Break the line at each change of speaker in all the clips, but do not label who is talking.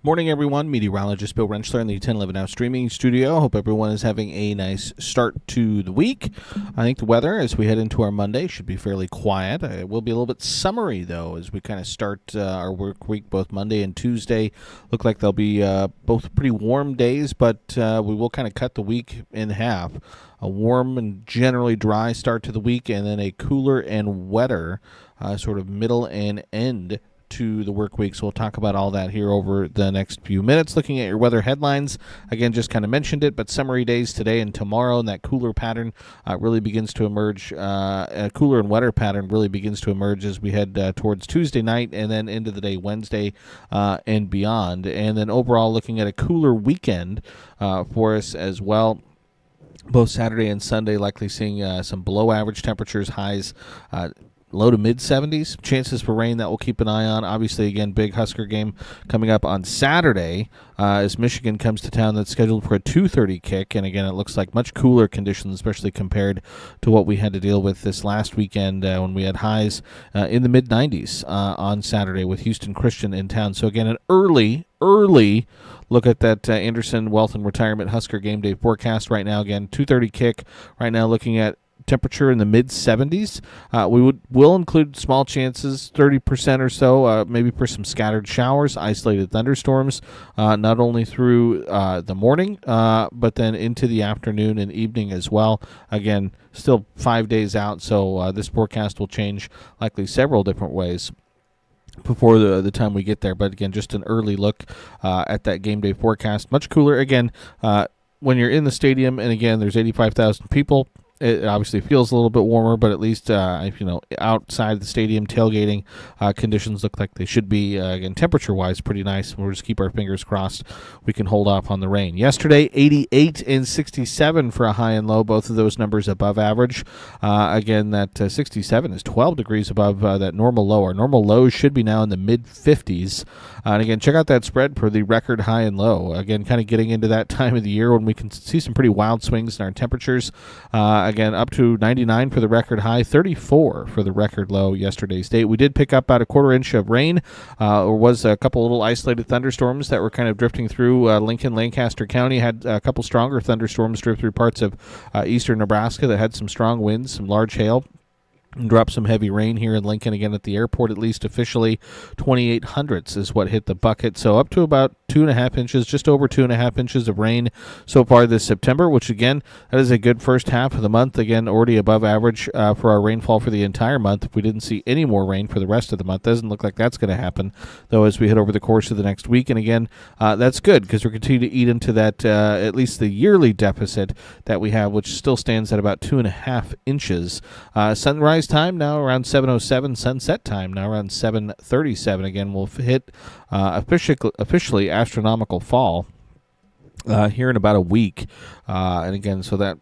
Morning, everyone. Meteorologist Bill Rentschler in the 1011 Now streaming studio. Hope everyone is having a nice start to the week. I think the weather, as we head into our Monday, should be fairly quiet. It will be a little bit summery, though, as we kind of start our work week. Both Monday and Tuesday look like they'll be both pretty warm days, but we will kind of cut the week in half. A warm and generally dry start to the week, and then a cooler and wetter sort of middle and end to the work week. So we'll talk about all that here over the next few minutes. Looking at your weather headlines, again, just kind of mentioned it, but summery days today and tomorrow, and that cooler pattern really begins to emerge. A cooler and wetter pattern really begins to emerge as we head towards Tuesday night and then into the day Wednesday and beyond. And then overall, looking at a cooler weekend for us as well. Both Saturday and Sunday, likely seeing some below average temperatures, highs low to mid-70s. Chances for rain that we'll keep an eye on. Obviously, again, big Husker game coming up on Saturday as Michigan comes to town. That's scheduled for a 2:30 kick. And again, it looks like much cooler conditions, especially compared to what we had to deal with this last weekend when we had highs in the mid-90s on Saturday with Houston Christian in town. So again, an early look at that Anderson Wealth and Retirement Husker game day forecast right now. Again, 2:30 kick right now, looking at temperature in the mid-70s. Will include small chances, 30% or so, maybe for some scattered showers, isolated thunderstorms, not only through the morning, but then into the afternoon and evening as well. Again, still 5 days out, so this forecast will change likely several different ways before the time we get there. But again, just an early look at that game day forecast. Much cooler. Again, when you're in the stadium, and again, there's 85,000 people, it obviously feels a little bit warmer, but at least, outside the stadium tailgating, conditions look like they should be, again, temperature-wise, pretty nice. We'll just keep our fingers crossed we can hold off on the rain. Yesterday, 88 and 67 for a high and low, both of those numbers above average. Again, that 67 is 12 degrees above that normal low. Our normal low should be now in the mid-50s. And again, check out that spread for the record high and low. Again, kind of getting into that time of the year when we can see some pretty wild swings in our temperatures. Again, up to 99 for the record high, 34 for the record low yesterday's date. We did pick up about a quarter inch of rain. There was a couple little isolated thunderstorms that were kind of drifting through Lincoln, Lancaster County. Had a couple stronger thunderstorms drift through parts of eastern Nebraska that had some strong winds, some large hail. Drop some heavy rain here in Lincoln, again at the airport, at least officially 28 hundredths is what hit the bucket. So up to about 2.5 inches, just over 2.5 inches of rain so far this September, which again, that is a good first half of the month. Again, already above average for our rainfall for the entire month. If we didn't see any more rain for the rest of the month, doesn't look like that's going to happen, though, as we head over the course of the next week. And again, that's good because we're continuing to eat into that, at least the yearly deficit that we have, which still stands at about 2.5 inches. Sunrise time now around 7:07, sunset time now around 7:37. Again, we'll hit officially astronomical fall here in about a week, and again, so that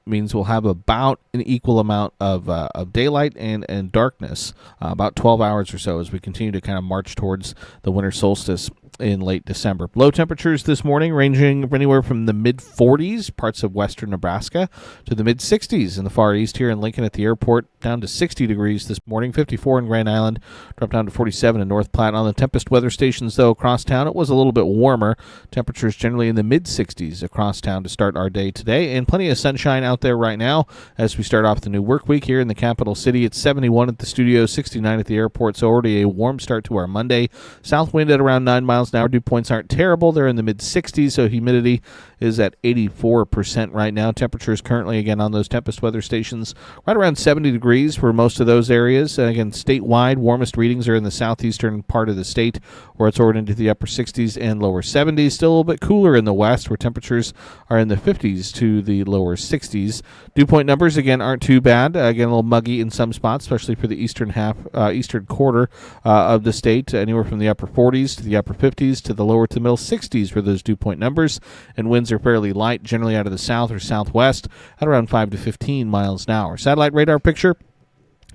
means we'll have about an equal amount of daylight and darkness, about 12 hours or so, as we continue to kind of march towards the winter solstice in late December. Low temperatures this morning ranging anywhere from the mid-40s, parts of western Nebraska, to the mid-60s in the far east here in Lincoln at the airport, down to 60 degrees this morning, 54 in Grand Island, dropped down to 47 in North Platte. On the tempest weather stations, though, across town, it was a little bit warmer. Temperatures generally in the mid-60s across town to start our day today, and plenty of sunshine out there right now as we start off the new work week here in the capital city. It's 71 at the studio, 69 at the airport, so already a warm start to our Monday. South wind at around 9 miles an hour. Dew points aren't terrible. They're in the mid-60s, so humidity is at 84% right now. Temperatures currently, again, on those tempest weather stations, right around 70 degrees for most of those areas. And again, statewide, warmest readings are in the southeastern part of the state, where it's already into the upper 60s and lower 70s. Still a little bit cooler in the west, where temperatures are in the 50s to the lower 60s. Dew point numbers, again, aren't too bad. Again, a little muggy in some spots, especially for the eastern quarter of the state, anywhere from the upper 40s to the upper 50s to the lower to middle 60s for those dew point numbers. And winds are fairly light, generally out of the south or southwest at around 5 to 15 miles an hour. Satellite radar picture,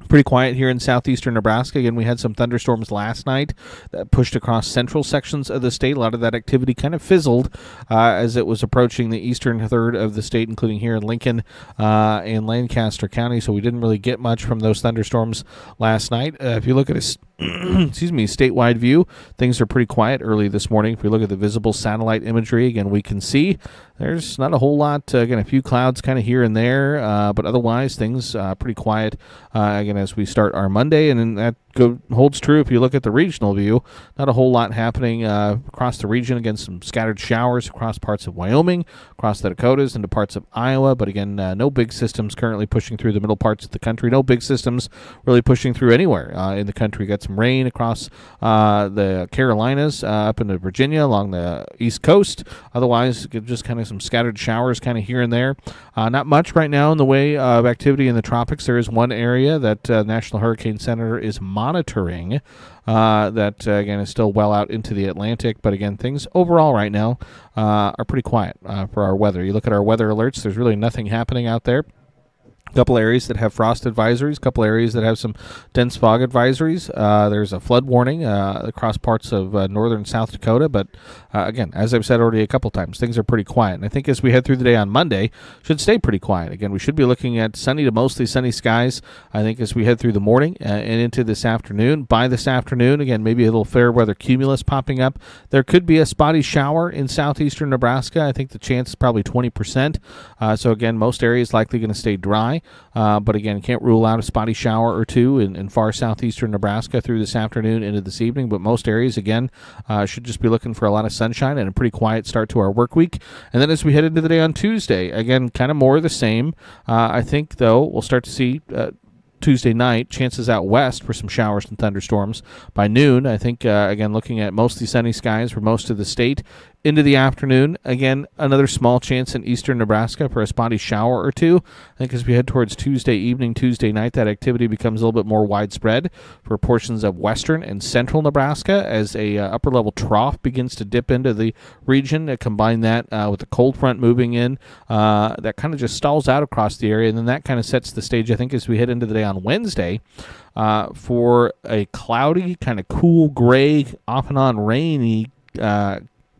pretty quiet here in southeastern Nebraska. Again, we had some thunderstorms last night that pushed across central sections of the state. A lot of that activity kind of fizzled as it was approaching the eastern third of the state, including here in Lincoln and Lancaster County. So we didn't really get much from those thunderstorms last night. If you look at statewide view, things are pretty quiet early this morning. If we look at the visible satellite imagery, again, we can see there's not a whole lot. Again, a few clouds kind of here and there, but otherwise things pretty quiet. Again, as we start our Monday, and then that holds true if you look at the regional view. Not a whole lot happening across the region. Again, some scattered showers across parts of Wyoming, across the Dakotas, into parts of Iowa. But again, no big systems currently pushing through the middle parts of the country. No big systems really pushing through anywhere in the country. Got some rain across the Carolinas, up into Virginia, along the East Coast. Otherwise, just kind of some scattered showers kind of here and there. Not much right now in the way of activity in the tropics. There is one area that National Hurricane Center is monitoring that, again, is still well out into the Atlantic. But, again, things overall right now are pretty quiet for our weather. You look at our weather alerts, there's really nothing happening out there. A couple areas that have frost advisories, a couple areas that have some dense fog advisories. There's a flood warning across parts of northern South Dakota. But, again, as I've said already a couple times, things are pretty quiet. And I think as we head through the day on Monday, should stay pretty quiet. Again, we should be looking at sunny to mostly sunny skies, I think, as we head through the morning and into this afternoon. By this afternoon, again, maybe a little fair weather cumulus popping up. There could be a spotty shower in southeastern Nebraska. I think the chance is probably 20%. So, again, most areas likely going to stay dry. But again, can't rule out a spotty shower or two in far southeastern Nebraska through this afternoon into this evening. But most areas, again, should just be looking for a lot of sunshine and a pretty quiet start to our work week. And then as we head into the day on Tuesday, again, kind of more of the same. I think, though, we'll start to see Tuesday night, chances out west for some showers and thunderstorms. By noon, I think, again, looking at mostly sunny skies for most of the state. Into the afternoon, again, another small chance in eastern Nebraska for a spotty shower or two. I think as we head towards Tuesday evening, Tuesday night, that activity becomes a little bit more widespread for portions of western and central Nebraska as a upper-level trough begins to dip into the region. Combine that with the cold front moving in. That kind of just stalls out across the area, and then that kind of sets the stage, I think, as we head into the day on Wednesday for a cloudy, kind of cool, gray, off and on rainy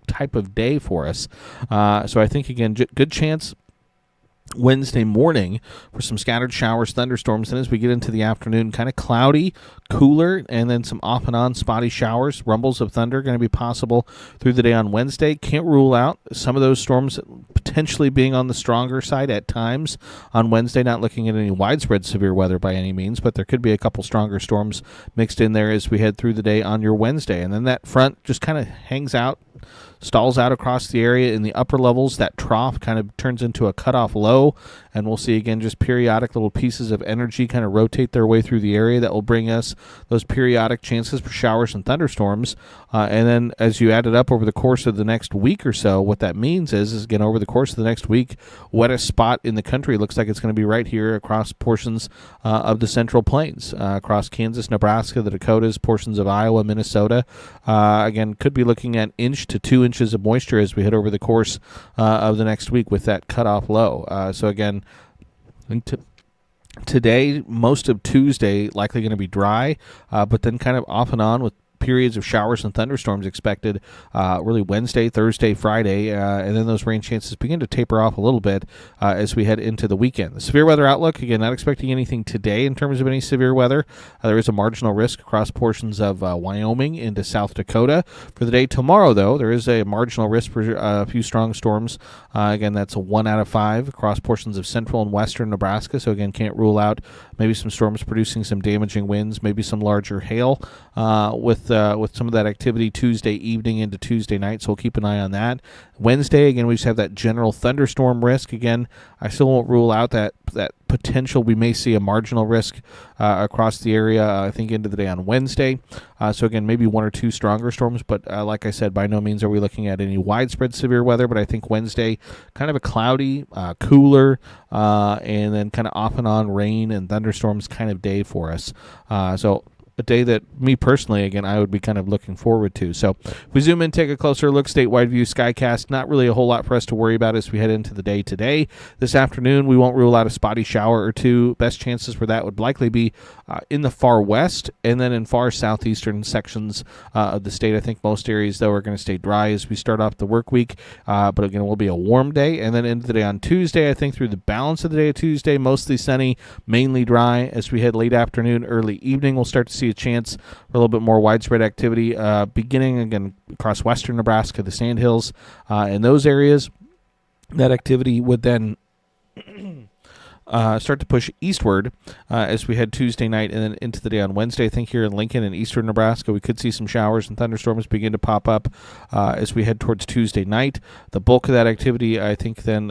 type of day for us. So I think, again, good chance Wednesday morning for some scattered showers, thunderstorms, and as we get into the afternoon, kind of cloudy, cooler, and then some off and on spotty showers, rumbles of thunder going to be possible through the day on Wednesday. Can't rule out some of those storms potentially being on the stronger side at times on Wednesday. Not looking at any widespread severe weather by any means, but there could be a couple stronger storms mixed in there as we head through the day on your Wednesday. And then that front just kind of hangs out, stalls out across the area in the upper levels. That trough kind of turns into a cutoff low, and we'll see, again, just periodic little pieces of energy kind of rotate their way through the area that will bring us those periodic chances for showers and thunderstorms. And then as you add it up over the course of the next week or so, what that means is again, over the course of the next week, wettest spot in the country looks like it's going to be right here across portions of the Central Plains, across Kansas, Nebraska, the Dakotas, portions of Iowa, Minnesota. Again, could be looking at 1 to 2 inches of moisture as we head over the course of the next week with that cutoff low. So again, today, most of Tuesday likely going to be dry, but then kind of off and on with periods of showers and thunderstorms expected really Wednesday, Thursday, Friday, and then those rain chances begin to taper off a little bit as we head into the weekend. The severe weather outlook, again, not expecting anything today in terms of any severe weather. There is a marginal risk across portions of Wyoming into South Dakota. For the day tomorrow, though, there is a marginal risk for a few strong storms. Again, that's a 1 out of 5 across portions of central and western Nebraska. So, again, can't rule out maybe some storms producing some damaging winds, maybe some larger hail with some of that activity Tuesday evening into Tuesday night, so we'll keep an eye on that. Wednesday, again, we just have that general thunderstorm risk. Again, I still won't rule out that potential. We may see a marginal risk across the area, I think, into the day on Wednesday. So, again, maybe 1 or 2 stronger storms, but like I said, by no means are we looking at any widespread severe weather, but I think Wednesday, kind of a cloudy, cooler, and then kind of off and on rain and thunderstorms kind of day for us. So a day that me personally, again, I would be kind of looking forward to. So if we zoom in, take a closer look, statewide view, skycast, not really a whole lot for us to worry about as we head into the day today. This afternoon, we won't rule out a spotty shower or two. Best chances for that would likely be in the far west and then in far southeastern sections of the state. I think most areas, though, are going to stay dry as we start off the work week. But again, it will be a warm day. And then into the day on Tuesday, I think through the balance of the day of Tuesday, mostly sunny, mainly dry. As we head late afternoon, early evening, we'll start to see see a chance for a little bit more widespread activity beginning again across western Nebraska, the Sandhills, in those areas. That activity would then start to push eastward as we head Tuesday night and then into the day on Wednesday. I think here in Lincoln and eastern Nebraska, we could see some showers and thunderstorms begin to pop up as we head towards Tuesday night. The bulk of that activity, I think, then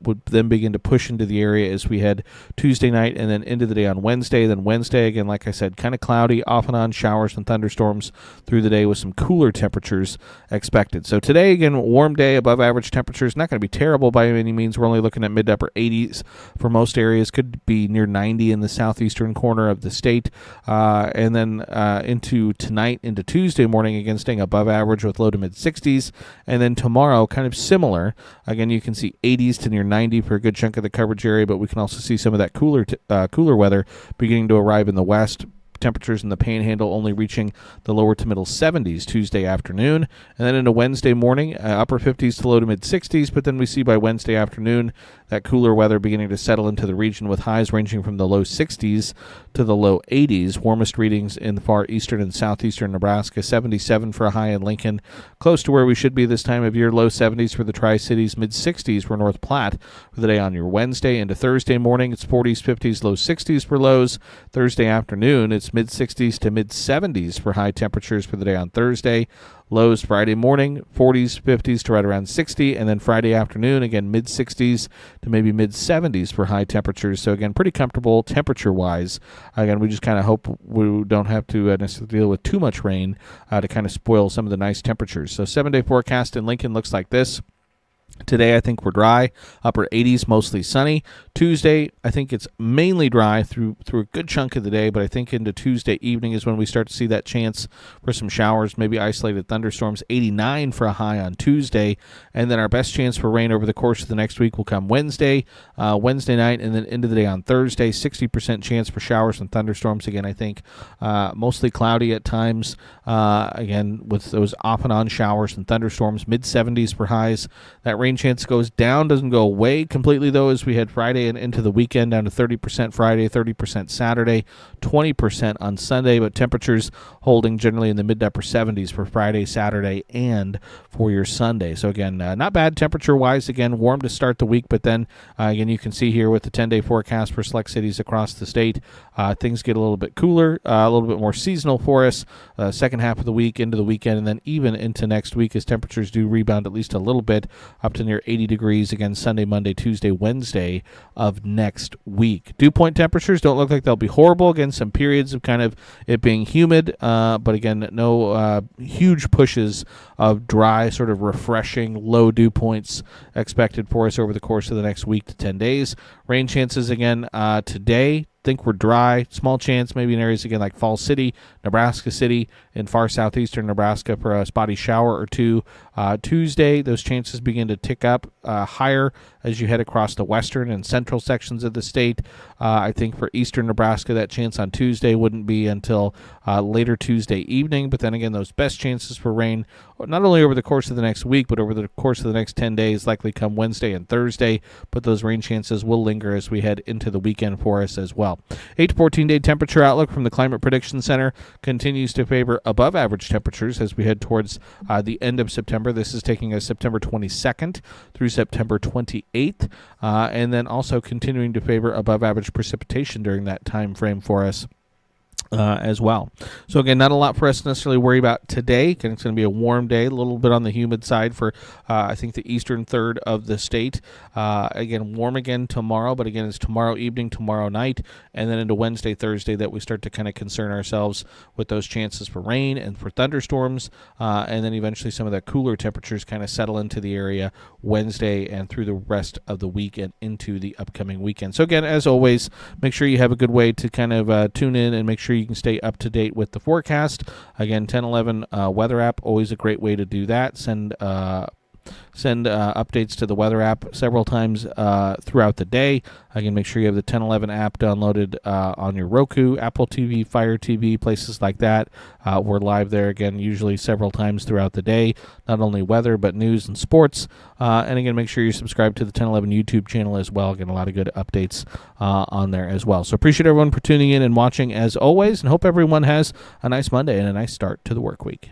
would then begin to push into the area as we head Tuesday night and then into the day on Wednesday. Then Wednesday, again, like I said, kind of cloudy, off and on showers and thunderstorms through the day with some cooler temperatures expected. So today, again, warm day, above average temperatures. Not going to be terrible by any means. We're only looking at mid to upper 80s for most areas. Could be near 90 in the southeastern corner of the state. And then into tonight, into Tuesday morning, again, staying above average with low to mid 60s. And then tomorrow, kind of similar. Again, you can see 80s to near 90 for a good chunk of the coverage area, but we can also see some of that cooler weather beginning to arrive in the west. Temperatures in the Panhandle only reaching the lower to middle 70s Tuesday afternoon. And then into Wednesday morning, upper 50s to low to mid 60s. But then we see by Wednesday afternoon that cooler weather beginning to settle into the region with highs ranging from the low 60s to the low 80s. Warmest readings in the far eastern and southeastern Nebraska, 77 for a high in Lincoln, close to where we should be this time of year. Low 70s for the Tri-Cities, mid 60s for North Platte for the day on your Wednesday. Into Thursday morning, it's 40s, 50s, low 60s for lows. Thursday afternoon, it's mid 60s to mid 70s for high temperatures for the day on Thursday. Lows Friday morning, 40s, 50s to right around 60, and then Friday afternoon, again, mid 60s to maybe mid 70s for high temperatures. So, again, pretty comfortable temperature-wise. Again, we just kind of hope we don't have to necessarily deal with too much rain to kind of spoil some of the nice temperatures. So, 7-day forecast in Lincoln looks like this. Today, I think we're dry, upper 80s, mostly sunny. Tuesday, I think it's mainly dry through a good chunk of the day, but I think into Tuesday evening is when we start to see that chance for some showers, maybe isolated thunderstorms. 89 for a high on Tuesday, and then our best chance for rain over the course of the next week will come Wednesday night, and then into the day on Thursday. 60% chance for showers and thunderstorms. Again, I think mostly cloudy at times. Again, with those off and on showers and thunderstorms, mid 70s for highs. That rain chance goes down, doesn't go away completely, though, as we head Friday and into the weekend, down to 30% Friday, 30% Saturday, 20% on Sunday, but temperatures holding generally in the mid to upper 70s for Friday, Saturday, and for your Sunday. So, again, not bad temperature-wise. Again, warm to start the week, but then, again, you can see here with the 10-day forecast for select cities across the state, things get a little bit cooler, a little bit more seasonal for us, second half of the week into the weekend, and then even into next week as temperatures do rebound at least a little bit, up to near 80 degrees again Sunday, Monday, Tuesday, Wednesday of next week. Dew point temperatures don't look like they'll be horrible. Again, some periods of kind of it being humid, but again, no huge pushes of dry, sort of refreshing low dew points expected for us over the course of the next week to 10 days. Rain chances again today. Think we're dry, small chance maybe in areas again like Falls City, Nebraska City, and far southeastern Nebraska for a spotty shower or two. Tuesday, those chances begin to tick up higher as you head across the western and central sections of the state. I think for eastern Nebraska, that chance on Tuesday wouldn't be until later Tuesday evening. But then again, those best chances for rain, not only over the course of the next week, but over the course of the next 10 days, likely come Wednesday and Thursday. But those rain chances will linger as we head into the weekend for us as well. 8 to 14-day temperature outlook from the Climate Prediction Center continues to favor above average temperatures as we head towards the end of September. This is taking us September 22nd through September 28th, and then also continuing to favor above average precipitation during that time frame for us as well. So again, not a lot for us to necessarily worry about today. Again, it's going to be a warm day, a little bit on the humid side for I think the eastern third of the state. Again, warm again tomorrow, but again, it's tomorrow evening, tomorrow night, and then into Wednesday, Thursday that we start to kind of concern ourselves with those chances for rain and for thunderstorms, and then eventually some of the cooler temperatures kind of settle into the area Wednesday and through the rest of the week and into the upcoming weekend. So again, as always, make sure you have a good way to kind of tune in and make sure you can stay up to date with the forecast. Again, 1011 weather app, always a great way to do that. Send send updates to the weather app several times throughout the day. Again, make sure you have the 1011 app downloaded on your Roku, Apple TV, Fire TV, places like that. We're live there, again, usually several times throughout the day, not only weather, but news and sports. And again, make sure you subscribe to the 1011 YouTube channel as well. Again, a lot of good updates on there as well. So appreciate everyone for tuning in and watching as always, and hope everyone has a nice Monday and a nice start to the work week.